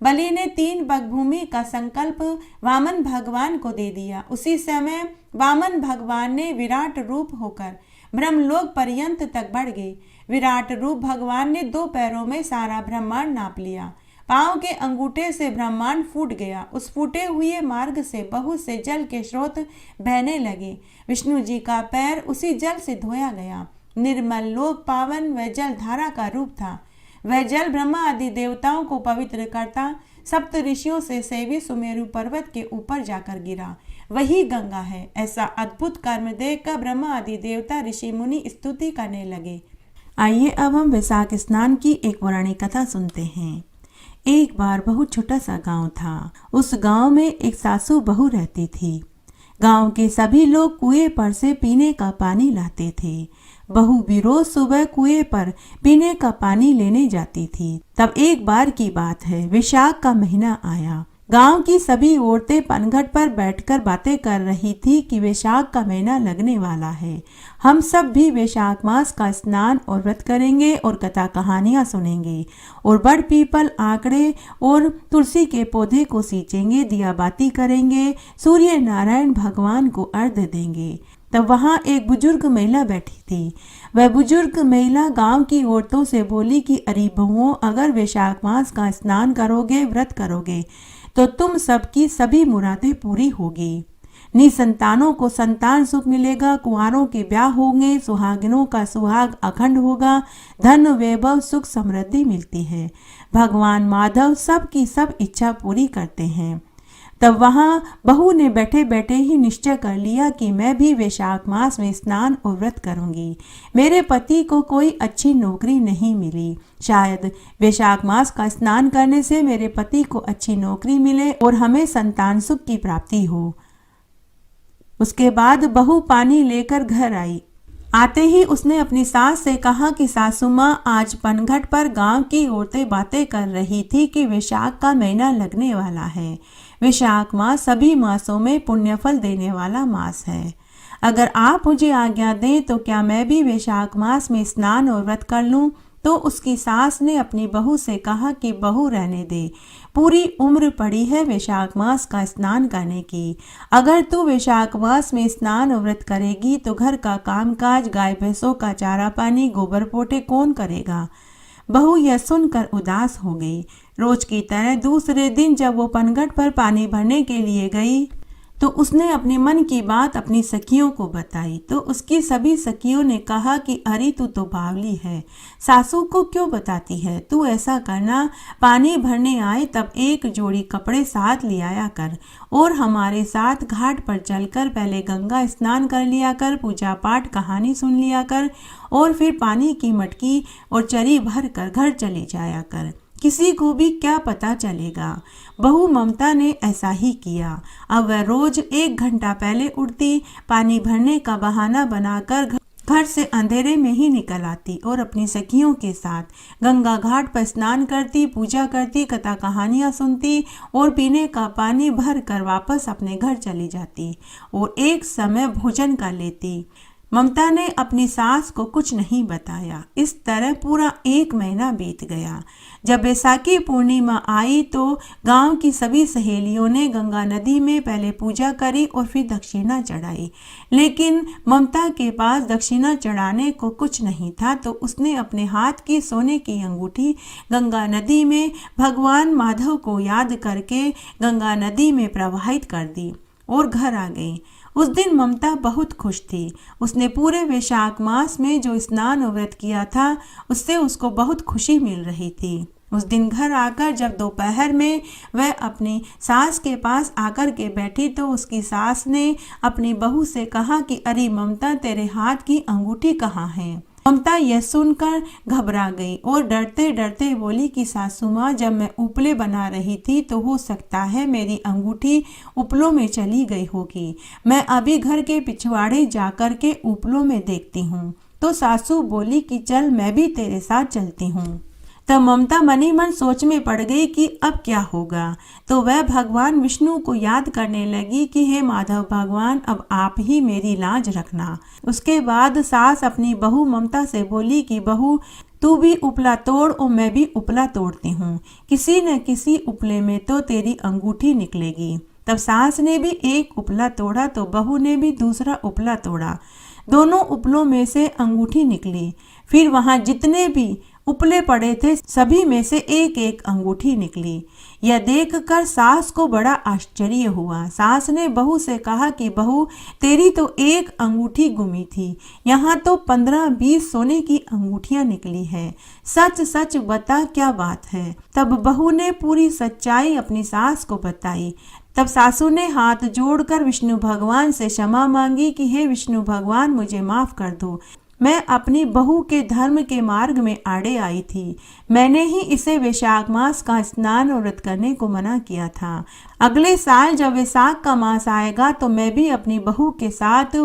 बलि ने 3 पग भूमि का संकल्प वामन भगवान को दे दिया। उसी समय वामन भगवान ने विराट रूप होकर ब्रह्मलोक पर्यंत तक बढ़ गए। विराट रूप भगवान ने 2 पैरों में सारा ब्रह्मांड नाप लिया। पांव के अंगूठे से ब्रह्मांड फूट गया। उस फूटे हुए मार्ग से बहुत से जल के स्रोत बहने लगे। विष्णु जी का पैर उसी जल से धोया गया। निर्मल लोक पावन वह जल धारा का रूप था। वह जल ब्रह्मा आदि देवताओं को पवित्र करता सप्त ऋषियों से सेवी सुमेरु पर्वत के ऊपर जाकर गिरा। वही गंगा है। ऐसा अद्भुत कर्म देखकर ब्रह्मा आदि देवता ऋषि मुनि स्तुति करने लगे। आइए अब हम वैशाख स्नान की एक पौराणिक कथा सुनते हैं। एक बार बहुत छोटा सा गांव था। उस गांव में एक सासू बहू रहती थी। गांव के सभी लोग कुएं पर से पीने का पानी लाते थे। बहू भी रोज सुबह कुएं पर पीने का पानी लेने जाती थी। तब एक बार की बात है, वैशाख का महीना आया। गांव की सभी औरतें पनघट पर बैठकर बातें कर रही थी कि वैशाख का महीना लगने वाला है। हम सब भी वैशाख मास का स्नान और व्रत करेंगे और कथा कहानियां सुनेंगे और बड़ पीपल, आंकड़े और तुलसी के पौधे को सींचेंगे, दिया बाती करेंगे, सूर्य नारायण भगवान को अर्घ्य देंगे। तब वहाँ एक बुजुर्ग महिला बैठी थी। वह बुजुर्ग महिला गांव की औरतों से बोली कि अरे बहुओं, अगर वैशाख मास का स्नान करोगे, व्रत करोगे तो तुम सबकी सभी मुरादें पूरी होगी। निसंतानों को संतान सुख मिलेगा, कुंवारों के ब्याह होंगे, सुहागिनों का सुहाग अखंड होगा, धन वैभव सुख समृद्धि मिलती है। भगवान माधव सबकी सब इच्छा पूरी करते हैं। तब वहाँ बहू ने बैठे बैठे ही निश्चय कर लिया कि मैं भी वैशाख मास में स्नान और व्रत करूंगी। मेरे पति को कोई अच्छी नौकरी नहीं मिली, शायद वैशाख मास का स्नान करने से मेरे पति को अच्छी नौकरी मिले और हमें संतान सुख की प्राप्ति हो। उसके बाद बहू पानी लेकर घर आई। आते ही उसने अपनी सास से कहा कि सासू माँ, आज पनघट पर गांव की औरतें बातें कर रही थी कि वैशाख का महीना लगने वाला है। वैशाख मास सभी मासों में पुण्यफल देने वाला मास है। अगर आप मुझे आज्ञा दें तो क्या मैं भी वैशाख मास में स्नान और व्रत कर लूं? तो उसकी सास ने अपनी बहू से कहा कि बहू रहने दे, पूरी उम्र पड़ी है वैशाख मास का स्नान करने की। अगर तू वैशाख मास में स्नान और व्रत करेगी तो घर का कामकाज, गाय भैंसों का चारा पानी, गोबर पोटे कौन करेगा? बहू यह सुनकर उदास हो गई। रोज की तरह दूसरे दिन जब वो पनघट पर पानी भरने के लिए गई तो उसने अपने मन की बात अपनी सखियों को बताई। तो उसकी सभी सखियों ने कहा कि अरे तू तो बावली है, सासू को क्यों बताती है। तू ऐसा करना, पानी भरने आए तब एक जोड़ी कपड़े साथ ले आया कर और हमारे साथ घाट पर चलकर पहले गंगा स्नान कर लिया कर, पूजा पाठ कहानी सुन लिया कर और फिर पानी की मटकी और चरी भर कर घर चली जाया कर। किसी को भी क्या पता चलेगा। बहू ममता ने ऐसा ही किया। अब वह रोज 1 घंटा पहले उठती, पानी भरने का बहाना बनाकर घर से अंधेरे में ही निकल आती और अपनी सखियों के साथ गंगा घाट पर स्नान करती, पूजा करती, कथा कहानियाँ सुनती और पीने का पानी भर कर वापस अपने घर चली जाती और एक समय भोजन कर लेती। ममता ने अपनी सास को कुछ नहीं बताया। इस तरह पूरा 1 महीना बीत गया। जब बैसाखी पूर्णिमा आई तो गांव की सभी सहेलियों ने गंगा नदी में पहले पूजा करी और फिर दक्षिणा चढ़ाई। लेकिन ममता के पास दक्षिणा चढ़ाने को कुछ नहीं था, तो उसने अपने हाथ की सोने की अंगूठी गंगा नदी में भगवान माधव को याद करके गंगा नदी में प्रवाहित कर दी और घर आ गई। उस दिन ममता बहुत खुश थी। उसने पूरे वैशाख मास में जो स्नान और व्रत किया था उससे उसको बहुत खुशी मिल रही थी। उस दिन घर आकर जब दोपहर में वह अपनी सास के पास आकर के बैठी तो उसकी सास ने अपनी बहू से कहा कि अरे ममता, तेरे हाथ की अंगूठी कहाँ है। ममता यह सुनकर घबरा गई और डरते डरते बोली कि सासू माँ, जब मैं उपले बना रही थी तो हो सकता है मेरी अंगूठी उपलों में चली गई होगी। मैं अभी घर के पिछवाड़े जाकर के उपलों में देखती हूँ। तो सासू बोली कि चल, मैं भी तेरे साथ चलती हूँ। तब ममता मनी मन सोच में पड़ गई कि अब क्या होगा। तो वह भगवान विष्णु को याद करने लगी कि हे माधव भगवान, अब आप ही मेरी लाज रखना। उसके बाद सास अपनी बहू ममता से बोली कि बहू, तू भी उपला तोड़ और मैं भी उपला तोड़ती हूँ। किसी न किसी उपले में तो तेरी अंगूठी निकलेगी। तब सास ने भी एक उपला तोड़ा तो बहू ने भी दूसरा उपला तोड़ा। दोनों उपलों में से अंगूठी निकली। फिर वहां जितने भी उपले पड़े थे सभी में से एक एक अंगूठी निकली। यह देखकर सास को बड़ा आश्चर्य हुआ। सास ने बहू से कहा कि बहू, तेरी तो एक अंगूठी गुमी थी, यहाँ तो 15-20 सोने की अंगूठियां निकली है। सच सच बता, क्या बात है। तब बहू ने पूरी सच्चाई अपनी सास को बताई। तब सासू ने हाथ जोड़कर विष्णु भगवान से क्षमा मांगी कि हे विष्णु भगवान, मुझे माफ कर दो। मैं अपनी बहू के धर्म के मार्ग में आड़े आई थी। मैंने ही इसे वैशाख मास का स्नान और व्रत करने को मना किया था। अगले साल जब वैशाख का मास आएगा तो मैं भी अपनी बहू के साथ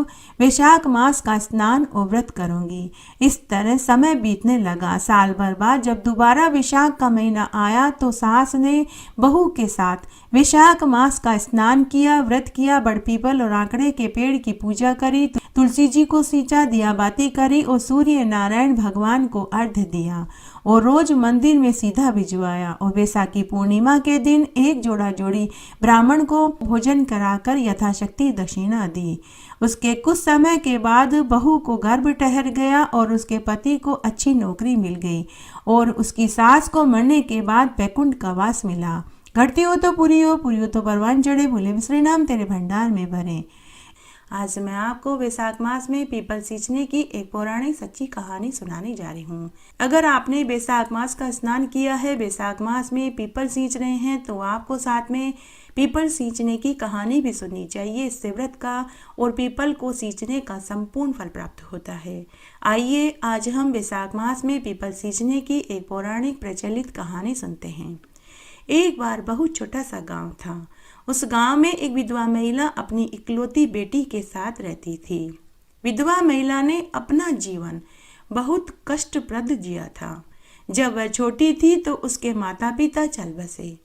वैशाख मास का स्नान और व्रत करूंगी। इस तरह समय बीतने लगा। साल भर बाद जब दोबारा वैशाख का महीना आया तो सास ने बहू के साथ वैशाख मास का स्नान किया, व्रत किया, बड़ पीपल और आंकड़े के पेड़ की पूजा करी, तुलसी जी को सींचा, दिया बाती करी और सूर्य नारायण भगवान को अर्घ्य दिया और रोज मंदिर में सीधा भिजवाया। और वैसाखी पूर्णिमा के दिन एक जोड़ा जोड़ी ब्राह्मण को भोजन कराकर यथाशक्ति दक्षिणा दी। उसके कुछ समय के बाद बहू को गर्भ ठहर गया और उसके पति को अच्छी नौकरी मिल गई और उसकी सास को मरने के बाद बैकुंठ का वास मिला। घटती हो तो पूरी हो, पूरी हो तो परवान चढ़े, भोले विश्री नाम तेरे भंडार में भरे। आज मैं आपको वैशाख मास में पीपल सींचने की एक पौराणिक सच्ची कहानी सुनाने जा रही हूँ। अगर आपने वैशाख मास का स्नान किया है, वैशाख मास में पीपल सींच रहे हैं, तो आपको साथ में पीपल सींचने की कहानी भी सुननी चाहिए। इससे व्रत का और पीपल को सींचने का संपूर्ण फल प्राप्त होता है। आइए आज हम वैशाख मास में पीपल सींचने की एक पौराणिक प्रचलित कहानी सुनते हैं। एक बार बहुत छोटा सा गांव था। उस गांव में एक विधवा महिला अपनी इकलौती बेटी के साथ रहती थी। विधवा महिला ने अपना जीवन बहुत कष्टप्रद जिया था। जब वह छोटी थी तो उसके माता पिता चल बसे।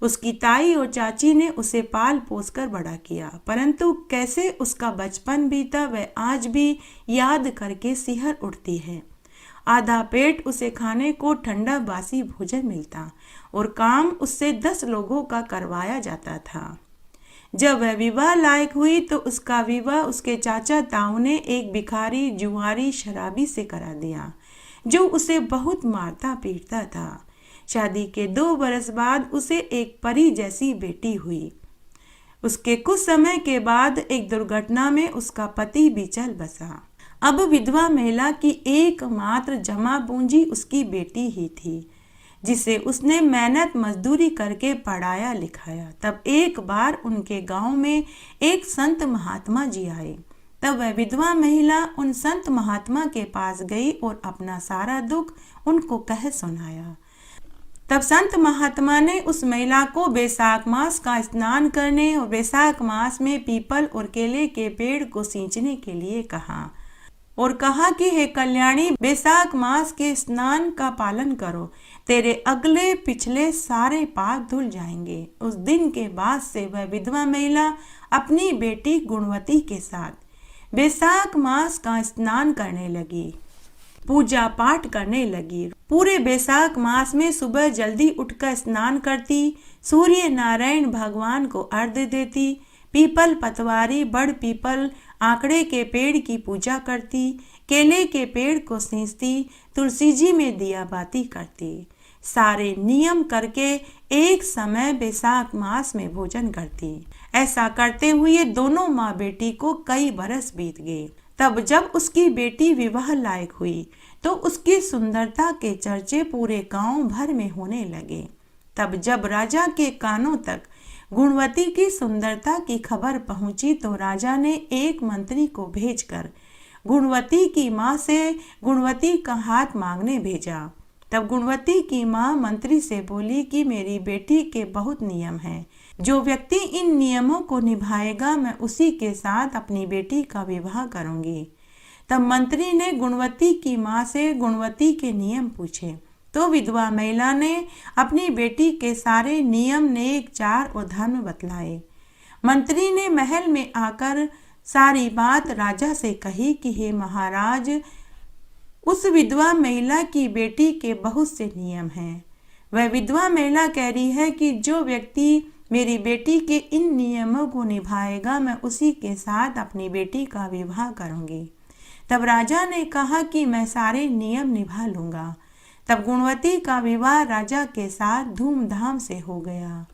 उसकी ताई और चाची ने उसे पाल पोस कर बड़ा किया, परंतु कैसे उसका बचपन बीता वह आज भी याद करके सिहर उठती है। आधा पेट उसे खाने को ठंडा बासी भोजन मिलता और काम उससे 10 लोगों का करवाया जाता था। जब वह विवाह लायक हुई तो उसका विवाह उसके चाचा ताऊ ने एक भिखारी जुआरी शराबी से करा दिया, जो उसे बहुत मारता पीटता था। शादी के 2 बरस बाद उसे एक परी जैसी बेटी हुई। उसके कुछ समय के बाद एक दुर्घटना में उसका पति भी चल बसा। अब विधवा महिला की एकमात्र जमा पूंजी उसकी बेटी ही थी, जिसे उसने मेहनत मजदूरी करके पढ़ाया लिखाया। तब एक बार उनके गांव में एक संत महात्मा जी आए। तब वह विधवा महिला उन संत महात्मा के पास गई और अपना सारा दुख उनको कह सुनाया। तब संत महात्मा ने उस महिला को बैसाख मास का स्नान करने और बैसाख मास में पीपल और केले के पेड़ को सींचने के लिए कहा और कहा कि हे कल्याणी, बैसाख मास के स्नान का पालन करो, तेरे अगले पिछले सारे पाप धुल जाएंगे। उस दिन के बाद से वह विधवा महिला अपनी बेटी गुणवती के साथ बैसाख मास का स्नान करने लगी, पूजा पाठ करने लगी। पूरे बैसाख मास में सुबह जल्दी उठकर स्नान करती, सूर्य नारायण भगवान को अर्घ्य देती, पीपल पतवारी बड़ पीपल आंकड़े के पेड़ की पूजा करती, केले के पेड़ को सींचती, तुलसी जी में दिया बाती करती। सारे नियम करके एक समय बैसाख मास में भोजन करती। ऐसा करते हुए दोनों माँ बेटी को कई बरस बीत गए। तब जब उसकी बेटी विवाह लायक हुई तो उसकी सुंदरता के चर्चे पूरे गांव भर में होने लगे। तब जब राजा के कानों तक गुणवती की सुंदरता की खबर पहुंची तो राजा ने एक मंत्री को भेजकर गुणवती की मां से गुणवती का हाथ मांगने भेजा। तब गुणवती की मां मंत्री से बोली कि मेरी बेटी के बहुत नियम हैं, जो व्यक्ति इन नियमों को निभाएगा मैं उसी के साथ अपनी बेटी का विवाह करूंगी। तब मंत्री ने गुणवती की मां से गुणवती के नियम पूछे तो विधवा महिला ने अपनी बेटी के सारे नियम नेक चार और धर्म बतलाए। मंत्री ने महल में आकर सारी बात राजा से कही कि हे महाराज, उस विधवा महिला की बेटी के बहुत से नियम हैं। वह विधवा महिला कह रही है कि जो व्यक्ति मेरी बेटी के इन नियमों को निभाएगा मैं उसी के साथ अपनी बेटी का विवाह करूंगी। तब राजा ने कहा कि मैं सारे नियम निभा लूंगा। तब गुणवती का विवाह राजा के साथ धूमधाम से हो गया।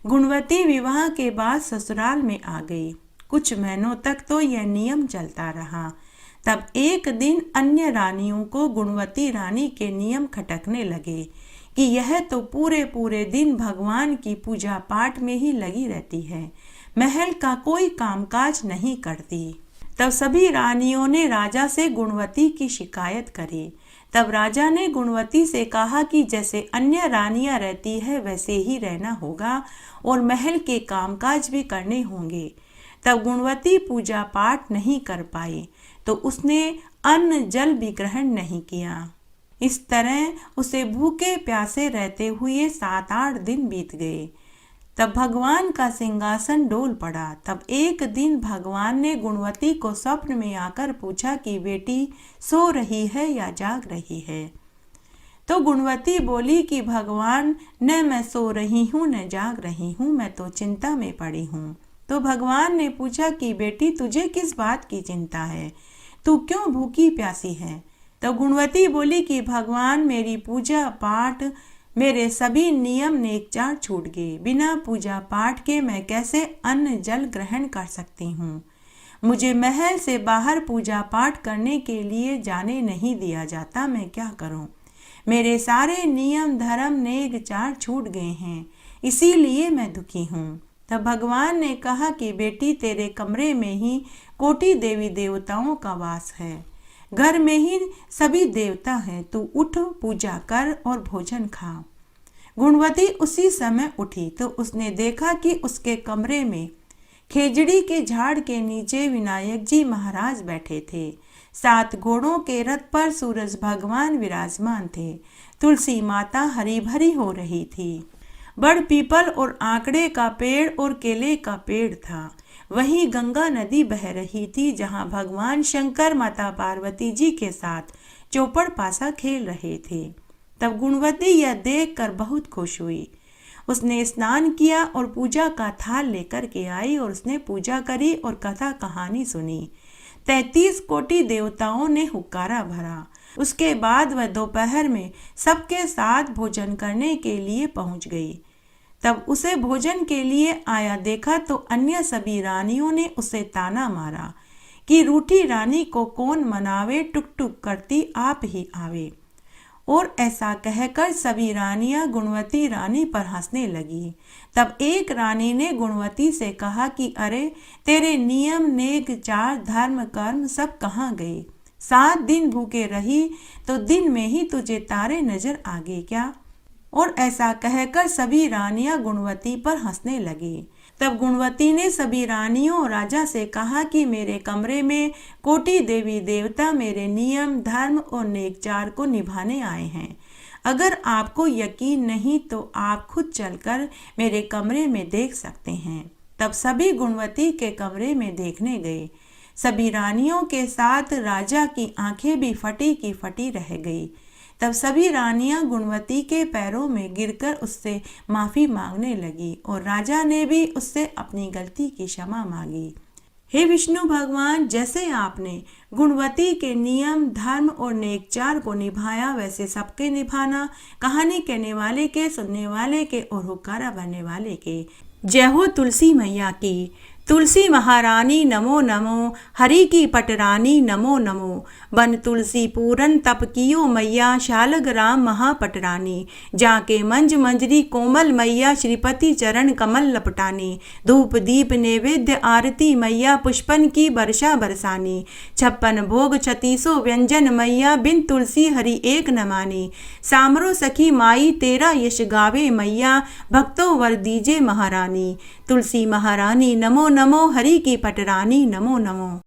गुणवती विवाह के बाद ससुराल में आ गई। कुछ महीनों तक तो यह नियम चलता रहा। तब एक दिन अन्य रानियों को गुणवती रानी के नियम खटकने लगे कि यह तो पूरे पूरे दिन भगवान की पूजा पाठ में ही लगी रहती है, महल का कोई कामकाज नहीं करती। तब सभी रानियों ने राजा से गुणवती की शिकायत करी। तब राजा ने गुणवती से कहा कि जैसे अन्य रानियां रहती है वैसे ही रहना होगा और महल के कामकाज भी करने होंगे। तब गुणवती पूजा पाठ नहीं कर पाई तो उसने अन्न जल भी ग्रहण नहीं किया। इस तरह उसे भूखे प्यासे रहते हुए 7-8 दिन बीत गए। तब भगवान का सिंहासन डोल पड़ा। तब एक दिन भगवान ने गुणवती को स्वप्न में आकर पूछा कि बेटी सो रही है या जाग रही है। तो गुणवती बोली कि भगवान, न मैं सो रही हूँ न जाग रही हूँ, मैं तो चिंता में पड़ी हूँ। तो भगवान ने पूछा कि बेटी तुझे किस बात की चिंता है, तू क्यों भूखी प्यासी है। तो गुणवती बोली कि भगवान, मेरी पूजा पाठ मेरे सभी नियम नेकचार छूट गए। बिना पूजा पाठ के मैं कैसे अन्न जल ग्रहण कर सकती हूँ। मुझे महल से बाहर पूजा पाठ करने के लिए जाने नहीं दिया जाता, मैं क्या करूँ। मेरे सारे नियम धर्म नेकचार छूट गए हैं, इसीलिए मैं दुखी हूँ। तब भगवान ने कहा कि बेटी तेरे कमरे में ही कोटि देवी देवताओं का वास है, घर में ही सभी देवता हैं, तू उठ पूजा कर और भोजन खा। गुणवती उसी समय उठी तो उसने देखा कि उसके कमरे में खेजड़ी के झाड़ के नीचे विनायक जी महाराज बैठे थे। 7 घोड़ों के रथ पर सूरज भगवान विराजमान थे। तुलसी माता हरी भरी हो रही थी। बड़ पीपल और आंकड़े का पेड़ और केले का पेड़ था। वहीं गंगा नदी बह रही थी, जहां भगवान शंकर माता पार्वती जी के साथ चौपड़ पासा खेल रहे थे। तब गुणवती यह देखकर बहुत खुश हुई। उसने स्नान किया और पूजा का थाल लेकर के आई और उसने पूजा करी और कथा कहानी सुनी। 33 कोटि देवताओं ने हुक्कारा भरा। उसके बाद वह दोपहर में सबके साथ भोजन करने के लिए पहुंच गई। तब उसे भोजन के लिए आया देखा तो अन्य सभी रानियों ने उसे ताना मारा कि रूठी रानी को कौन मनावे, टुक टुक करती आप ही आवे। और ऐसा कहकर सभी रानियां गुणवती रानी पर हंसने लगी। तब एक रानी ने गुणवती से कहा कि अरे तेरे नियम, नेक, चार, धर्म, कर्म सब कहाँ गए? 7 दिन भूखे रही तो दिन में ही तुझे तारे नजर आ गए क्या? और ऐसा कहकर सभी रानियां गुणवती पर हंसने लगी। तब गुणवती ने सभी रानियों और राजा से कहा कि मेरे कमरे में कोटि देवी देवता मेरे नियम, धर्म और नेकचार को निभाने आए हैं। अगर आपको यकीन नहीं तो आप खुद चलकर मेरे कमरे में देख सकते हैं। तब सभी गुणवती के कमरे में देखने गए। सभी रानियों के साथ राजा की आंखें भी फटी की फटी रह गई। तब सभी रानियां गुणवती के पैरों में गिरकर उससे माफी मांगने लगी और राजा ने भी उससे अपनी गलती की क्षमा मांगी। हे विष्णु भगवान, जैसे आपने गुणवती के नियम, धर्म और नेकचार को निभाया वैसे सबके निभाना, कहानी कहने वाले के, सुनने वाले के और हुक्कारा भरने वाले के। जय हो तुलसी मैया की। तुलसी महारानी नमो नमो, हरि की पटरानी नमो नमो। बन तुलसी पूरन तप कियो मैया, शालग्राम महापटरानी। जाके मंज मंजरी कोमल मैया, श्रीपति चरण कमल लपटानी। धूप दीप नैवेद्य आरती मैया, पुष्पन की वर्षा बरसानी। 56 भोग 36 व्यंजन मैया, बिन तुलसी हरि एक न मानी। सामरो सखी माई तेरा यश गावे मैया, भक्तों वर दीजे महारानी। तुलसी महारानी नमो नमो, हरि की पटरानी नमो नमो।